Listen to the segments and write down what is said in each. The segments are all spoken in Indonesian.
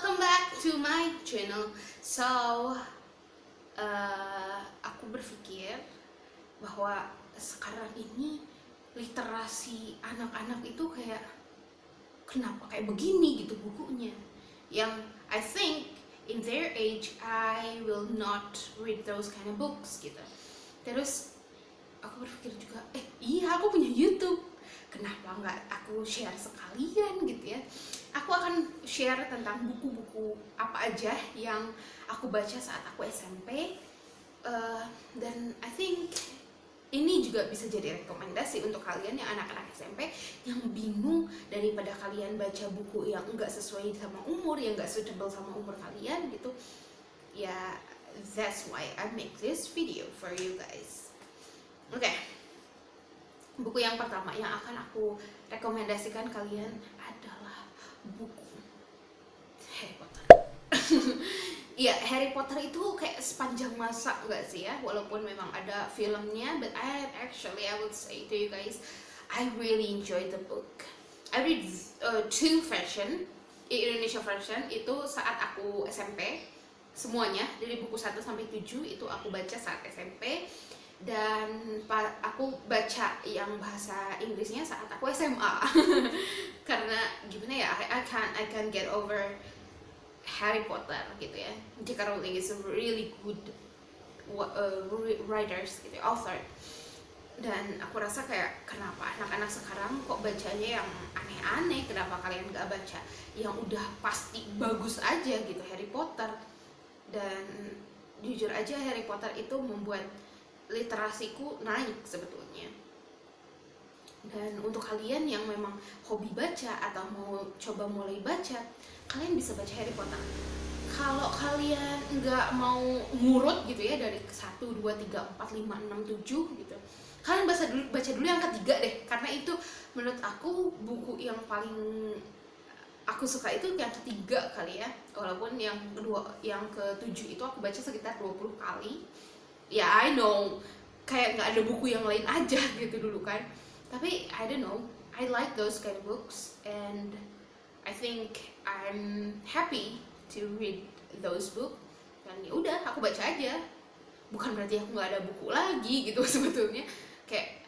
welcome back to my channel. So, aku berpikir bahwa sekarang ini literasi anak-anak itu kayak kenapa kayak begini gitu bukunya. Yang I think in their age I will not read those kind of books gitu. Terus aku berpikir juga, iya aku punya YouTube. Kenapa nggak aku share sekalian gitu ya. Aku akan share tentang buku-buku apa aja yang aku baca saat aku SMP, dan I think ini juga bisa jadi rekomendasi untuk kalian yang anak-anak SMP yang bingung, daripada kalian baca buku yang nggak sesuai sama umur, yang nggak suitable sama umur kalian gitu ya. That's why I make this video for you guys. Oke. Buku yang pertama yang akan aku rekomendasikan kalian adalah buku Harry Potter. Iya, Harry Potter itu kayak sepanjang masa nggak sih ya, walaupun memang ada filmnya, but I would say to you guys, I really enjoyed the book. I read two version, Indonesia version itu saat aku SMP, semuanya dari buku 1 sampai 7 itu aku baca saat SMP. Dan aku baca yang bahasa Inggrisnya saat aku SMA. Karena gimana ya, I can't get over Harry Potter gitu ya. J.K. Rowling is a really good writers gitu, author. Dan aku rasa kayak kenapa anak-anak sekarang kok bacanya yang aneh-aneh, kenapa kalian gak baca yang udah pasti bagus aja gitu, Harry Potter. Dan jujur aja Harry Potter itu membuat literasiku naik sebetulnya. Dan untuk kalian yang memang hobi baca atau mau coba mulai baca, kalian bisa baca Harry Potter. Kalau kalian nggak mau ngurut gitu ya dari 1, 2, 3, 4, 5, 6, 7 gitu, kalian baca dulu yang ketiga deh, karena itu menurut aku buku yang paling aku suka itu yang ketiga kali ya. Walaupun yang kedua, yang ke-7 itu aku baca sekitar 20 kali. Ya, I know, kayak nggak ada buku yang lain aja gitu dulu kan. Tapi I don't know, I like those kind of books and I think I'm happy to read those books. Dan ya udah, aku baca aja. Bukan berarti aku nggak ada buku lagi gitu sebetulnya. Kayak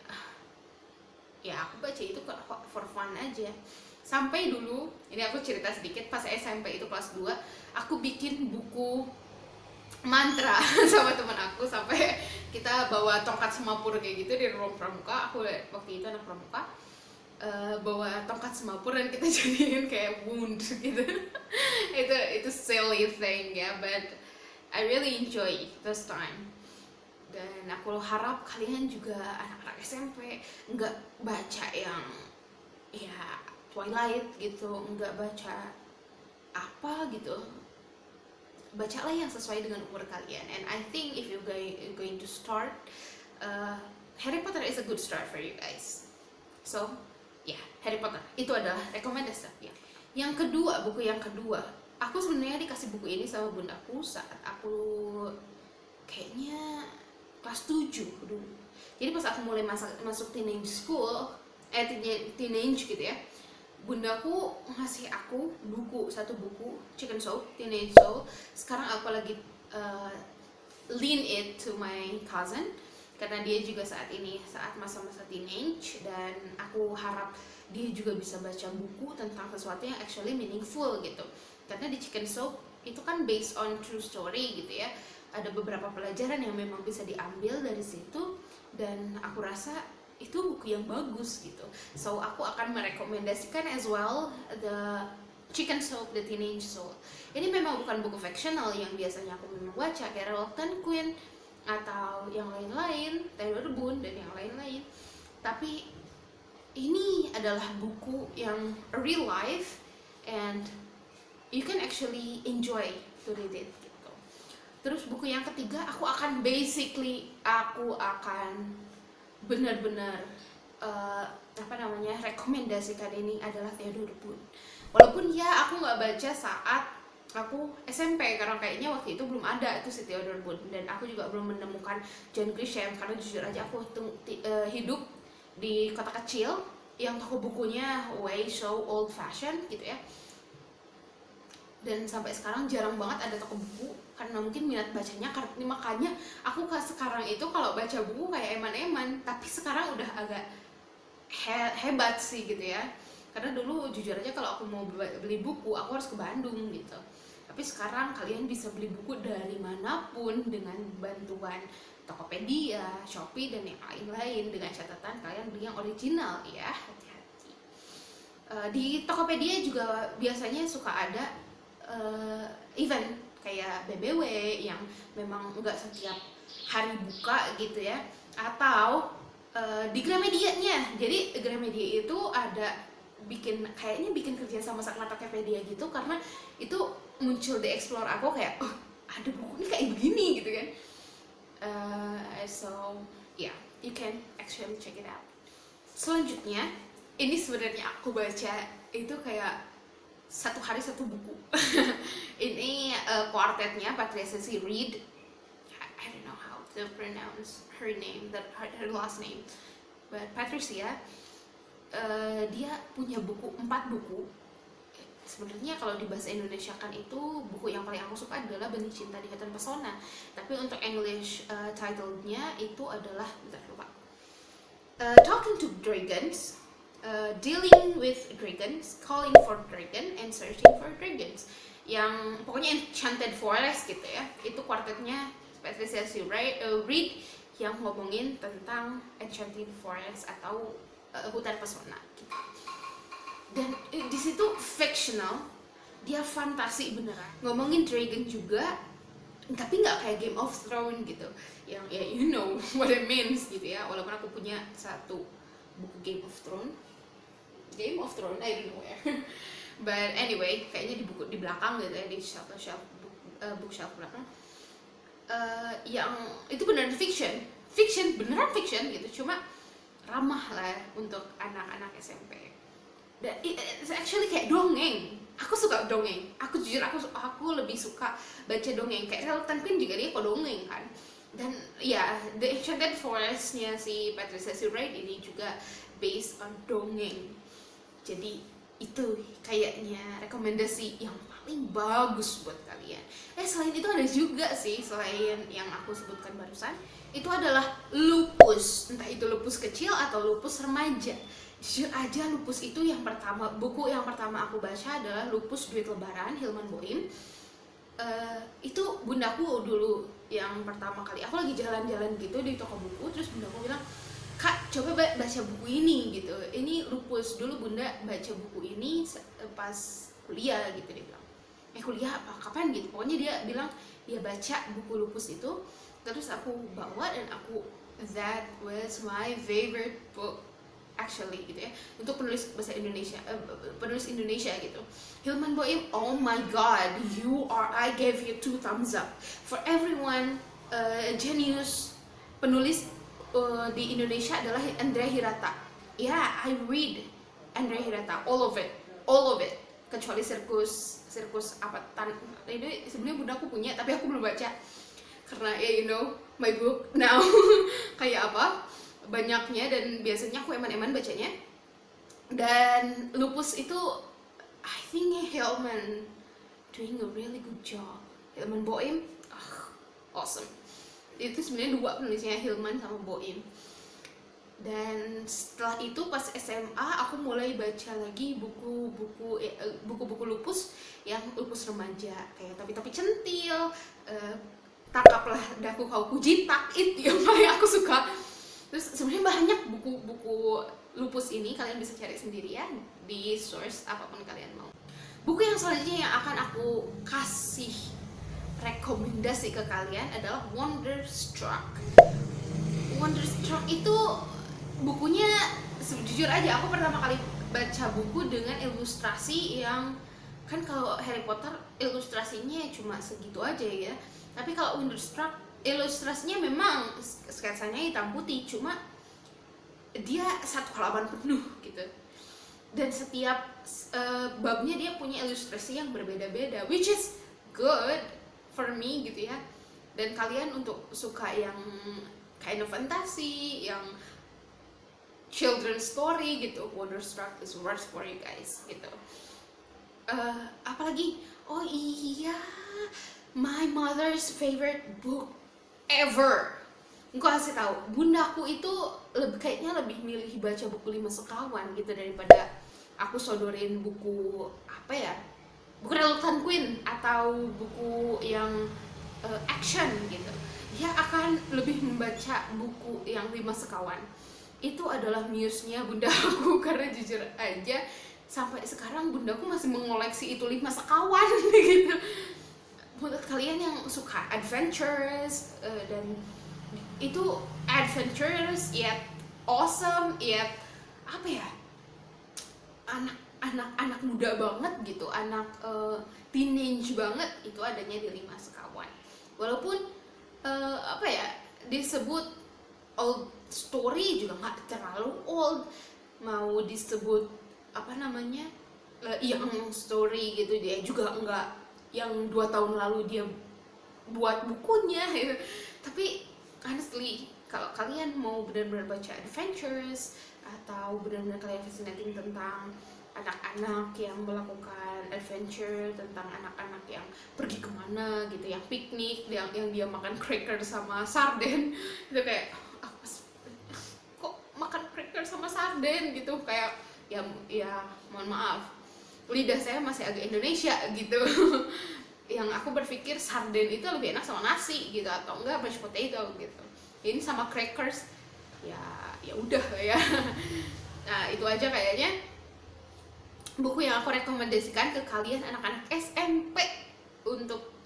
ya aku baca itu for fun aja. Sampai dulu, ini aku cerita sedikit, pas SMP itu kelas 2, aku bikin buku mantra sama teman aku, sampai kita bawa tongkat semapur kayak gitu di ruang pramuka. Aku waktu itu anak pramuka, bawa tongkat semapur dan kita jadiin kayak wound gitu. itu silly thing ya, but I really enjoy this time. Dan aku harap kalian juga anak-anak SMP nggak baca yang ya Twilight gitu, nggak baca apa gitu, bacalah yang sesuai dengan umur kalian. And I think if you're going to start, Harry Potter is a good start for you guys. So yeah, Harry Potter itu adalah rekomendasi ya. Yang kedua, buku yang kedua, aku sebenarnya dikasih buku ini sama bundaku saat aku kayaknya kelas 7 dulu. Jadi pas aku mulai masuk teenage school, teenage gitu ya, bundaku ngasih aku satu buku Chicken Soup, Teenage Soul. Sekarang aku lagi lean it to my cousin karena dia juga saat masa-masa teenage, dan aku harap dia juga bisa baca buku tentang sesuatu yang actually meaningful gitu. Karena di Chicken Soup itu kan based on true story gitu ya. Ada beberapa pelajaran yang memang bisa diambil dari situ, dan aku rasa itu buku yang bagus gitu. So aku akan merekomendasikan as well the Chicken Soup, The Teenage Soul. Ini memang bukan buku fictional yang biasanya aku memang baca kayak Reluctant Queen atau yang lain-lain, Taylor Boone dan yang lain-lain. Tapi ini adalah buku yang real life and you can actually enjoy to read it gitu. Terus buku yang ketiga, aku akan benar-benar rekomendasikan ini adalah Theodore Boone. Walaupun ya aku nggak baca saat aku SMP, karena kayaknya waktu itu belum ada itu si Theodore Boone, dan aku juga belum menemukan John Grisham, karena jujur aja aku hidup di kota kecil yang toko bukunya way so old fashion gitu ya. dan sampai sekarang jarang banget ada toko buku karena mungkin minat bacanya, makanya aku sekarang itu kalau baca buku kayak eman-eman, tapi sekarang udah agak hebat sih gitu ya. Karena dulu jujur aja kalau aku mau beli buku aku harus ke Bandung gitu, tapi sekarang kalian bisa beli buku dari manapun dengan bantuan Tokopedia, Shopee, dan yang lain-lain, dengan catatan kalian beli yang original ya, hati-hati. Di Tokopedia juga biasanya suka ada event kayak BBW yang memang nggak setiap hari buka gitu ya, atau di Gramedia-nya. Jadi Gramedia itu ada kayaknya bikin kerja sama Tokopedia gitu, karena itu muncul di explore aku kayak, oh ada buku ini kayak begini gitu kan. So yeah, you can actually check it out. Selanjutnya, ini sebenarnya aku baca itu kayak satu hari satu buku. Ini kuartetnya Patricia Reed. I don't know how to pronounce her name, her last name, but Patricia, dia punya 4 buku. Sebenarnya kalau di bahasa Indonesia kan itu buku yang paling aku suka adalah Benih Cinta di Hutan Pesona, tapi untuk English title-nya itu adalah Talking to Dragons, Dealing with Dragons, Calling for Dragon, and Searching for Dragons. Yang pokoknya Enchanted Forest gitu ya. Itu kuartetnya Patricia Reed yang ngomongin tentang Enchanted Forest atau hutan pesona gitu. Dan di situ fictional, dia fantasi beneran. Ngomongin dragon juga, tapi nggak kayak Game of Thrones gitu, yang ya you know what it means gitu ya. Walaupun aku punya satu buku Game of Thrones, I don't know where. But anyway, kayaknya di belakang gitu ya, di bookshelf belakang. Yang itu beneran fiction beneran fiction gitu, cuma ramah lah untuk anak-anak SMP. Dan it's actually kayak dongeng. Aku suka dongeng. Aku jujur aku lebih suka baca dongeng. Kayak Rel Pin juga dia kok dongeng kan. Dan ya, The Enchanted Forest-nya si Patricia Reed ini juga based on dongeng. Jadi itu kayaknya rekomendasi yang paling bagus buat kalian. Selain itu ada juga sih, selain yang aku sebutkan barusan, itu adalah lupus. Entah itu lupus kecil atau lupus remaja. Jujur aja, lupus itu buku yang pertama aku baca adalah Lupus Duit Lebaran, Hilman Boim. Itu bundaku dulu yang pertama kali. Aku lagi jalan-jalan gitu di toko buku, terus bundaku bilang, "Kak, coba baca buku ini," gitu. "Ini lupus." Dulu bunda baca buku ini pas kuliah gitu, dia bilang. Kuliah apa? Kapan gitu? Pokoknya dia bilang dia baca buku lupus itu. Terus aku bawa dan that was my favorite book actually gitu ya, untuk penulis bahasa Indonesia, penulis Indonesia gitu. Hilman Boim, oh my god, I gave you 2 thumbs up for everyone. Genius penulis di Indonesia adalah Andrea Hirata. I read Andrea Hirata, all of it, kecuali sirkus apa ini sebenarnya bunda aku punya, tapi aku belum baca karena you know my book now kayak apa banyaknya, dan biasanya aku eman-eman bacanya. Dan lupus itu I think Hilman doing a really good job. Hilman Boim, awesome. Itu sebenarnya 2 penulisnya, Hilman sama Boim. Dan setelah itu pas SMA aku mulai baca lagi buku-buku lupus yang lupus remaja, kayak Tapi Centil, Tangkaplah Daku Kau Kujitak, itu yang paling aku suka. Terus sebenarnya banyak buku-buku lupus ini, kalian bisa cari sendiri ya di source apapun kalian mau. Buku yang selanjutnya yang akan aku kasih rekomendasi ke kalian adalah Wonderstruck. Wonderstruck itu bukunya, jujur aja aku pertama kali baca buku dengan ilustrasi yang, kan kalau Harry Potter ilustrasinya cuma segitu aja ya, tapi kalau Wonderstruck ilustrasinya memang sketsanya hitam putih, cuma dia 1 halaman penuh gitu, dan setiap babnya dia punya ilustrasi yang berbeda-beda, which is good for me gitu ya. Dan kalian untuk suka yang kind of fantasi, yang children's story gitu, Wonderstruck is worth for you guys gitu. Apalagi, oh iya, my mother's favorite book ever. Gue kasih tahu, bundaku itu kayaknya lebih milih baca buku Lima Sekawan gitu daripada aku sodorin buku apa ya, buku Reluctant Queen atau buku yang action gitu. Dia akan lebih membaca buku yang Lima Sekawan. Itu adalah muse-nya bunda aku karena jujur aja sampai sekarang bundaku masih mengoleksi itu Lima Sekawan gitu. Menurut kalian yang suka adventures dan itu adventurous yet awesome yet apa ya, anak muda banget gitu, anak teenage banget, itu adanya di Lima Sekawan. Walaupun apa ya, disebut old story juga nggak terlalu old, mau disebut apa namanya young story gitu, dia juga nggak yang 2 tahun lalu dia buat bukunya gitu. Tapi honestly, kalau kalian mau benar-benar baca adventures atau benar-benar kalian fascinating tentang anak-anak yang melakukan adventure, tentang anak-anak yang pergi kemana gitu, yang piknik, yang dia makan cracker sama sarden itu kayak kok makan cracker sama sarden gitu, kayak ya mohon maaf, lidah saya masih agak Indonesia gitu. Yang aku berpikir sarden itu lebih enak sama nasi gitu, atau enggak mashed potato gitu. Ini sama crackers ya udah ya. Nah itu aja kayaknya buku yang aku rekomendasikan ke kalian anak-anak SMP. Untuk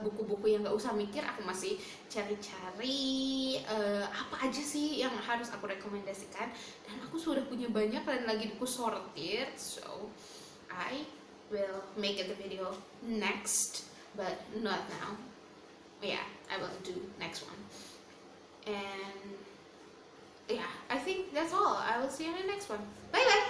buku-buku yang nggak usah mikir, aku masih cari-cari apa aja sih yang harus aku rekomendasikan, dan aku sudah punya banyak dan lagi aku sortir, so I will make it the video next, but not now. Yeah, I will do next one. And yeah, I think that's all. I will see you in the next one. Bye bye.